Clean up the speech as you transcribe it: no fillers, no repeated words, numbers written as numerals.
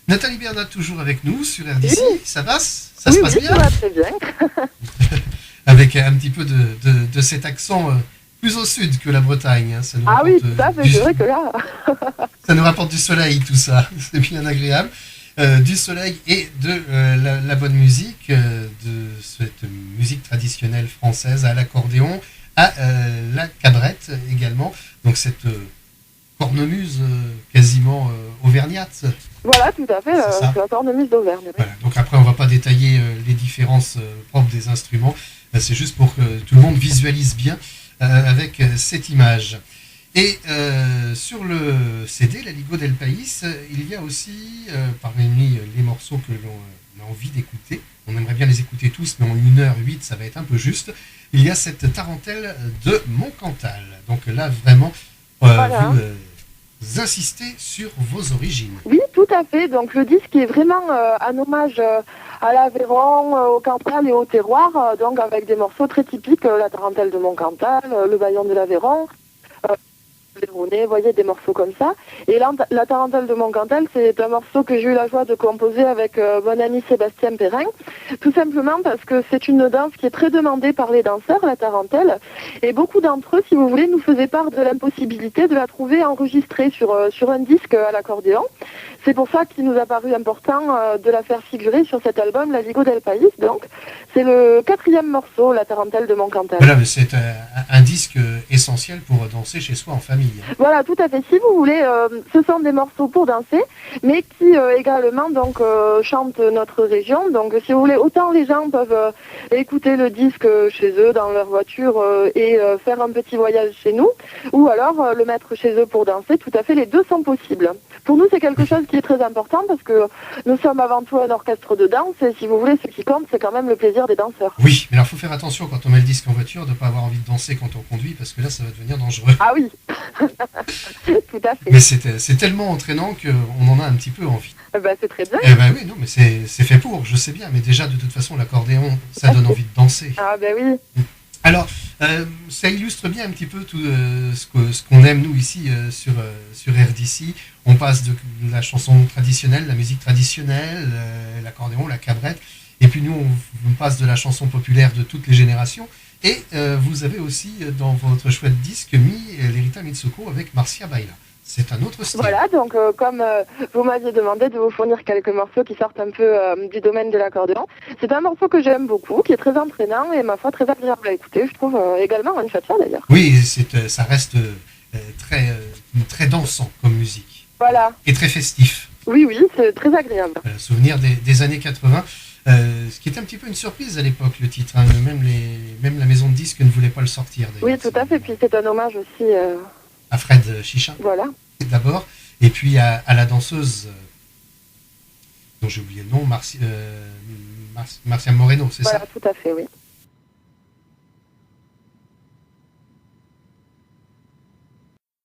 Nathalie Bernat toujours avec nous sur RDC. Oui. Ça va? Ça se passe bien? Ça va très bien. Avec un petit peu de cet accent plus au sud que la Bretagne. Hein. Ça nous Ah rapporte, oui, tout à fait, c'est vrai que là... ça nous rapporte du soleil, tout ça. C'est bien agréable. Du soleil et de la bonne musique, de cette musique traditionnelle française à l'accordéon, à la cabrette également. Donc cette cornemuse quasiment auvergnate. Voilà, tout à fait, C'est ça. c'est la cornemuse d'Auvergne. Oui. Voilà. Donc après, on va pas détailler les différences propres des instruments. C'est juste pour que tout le monde visualise bien avec cette image. Et sur le CD, la Ligo del País, il y a aussi, parmi les morceaux que l'on a envie d'écouter, on aimerait bien les écouter tous, mais en 1h08, ça va être un peu juste, il y a cette tarentelle de Montcantal. Donc là, vraiment, Voilà. vous insistez sur vos origines. Oui, tout à fait. Donc le disque est vraiment un hommage à l'Aveyron, au Cantal et au terroir, donc avec des morceaux très typiques, la tarentelle de Montcantal, le baillon de l'Aveyron, Véronais, vous voyez, des morceaux comme ça. Et là, la tarentelle de Montcantal, c'est un morceau que j'ai eu la joie de composer avec mon ami Sébastien Perrin, tout simplement parce que c'est une danse qui est très demandée par les danseurs, la tarentelle, et beaucoup d'entre eux, si vous voulez, nous faisaient part de l'impossibilité de la trouver enregistrée sur un disque à l'accordéon. C'est pour ça qu'il nous a paru important de la faire figurer sur cet album, La Ligo del País. Donc, c'est le 4e morceau, la tarentelle de Montcantal. Voilà, mais c'est un disque essentiel pour danser chez soi en famille. Hein. Voilà, tout à fait. Si vous voulez, ce sont des morceaux pour danser, mais qui également donc chantent notre région. Donc, si vous voulez, autant les gens peuvent écouter le disque chez eux dans leur voiture et faire un petit voyage chez nous, ou alors le mettre chez eux pour danser. Tout à fait, les deux sont possibles. Pour nous, c'est quelque chose qui est très important parce que nous sommes avant tout un orchestre de danse et si vous voulez, ce qui compte, c'est quand même le plaisir des danseurs. Oui, mais alors il faut faire attention quand on met le disque en voiture de ne pas avoir envie de danser quand on conduit parce que là, ça va devenir dangereux. Ah oui, tout à fait. Mais c'est tellement entraînant qu'on en a un petit peu envie. Ben, c'est très bien. Eh ben oui, non, mais c'est fait pour, je sais bien. Mais déjà, de toute façon, l'accordéon, ça donne envie de danser. Ah ben oui. Alors, ça illustre bien un petit peu tout ce qu'on aime, nous, ici, sur RDC. On passe de la chanson traditionnelle, la musique traditionnelle, l'accordéon, la cabrette. Et puis nous, on passe de la chanson populaire de toutes les générations. Et vous avez aussi, dans votre chouette disque, mis l'Erita Mitsuko avec Marcia Baila. C'est un autre style. Voilà, donc comme vous m'aviez demandé de vous fournir quelques morceaux qui sortent un peu du domaine de l'accordéon, c'est un morceau que j'aime beaucoup, qui est très entraînant et ma foi très agréable à écouter. Je trouve également une chouette d'ailleurs. Oui, ça reste très dansant comme musique. Voilà. Et très festif. Oui, oui, c'est très agréable. Souvenir des années 80. Ce qui était un petit peu une surprise à l'époque, le titre. Hein. Même la maison de disques ne voulait pas le sortir. Oui, tout à fait. Puis c'est un hommage aussi. À Fred Chichin. Voilà. D'abord. Et puis à la danseuse, dont j'ai oublié le nom, Marcia Moreno, c'est voilà, ça? Tout à fait, oui.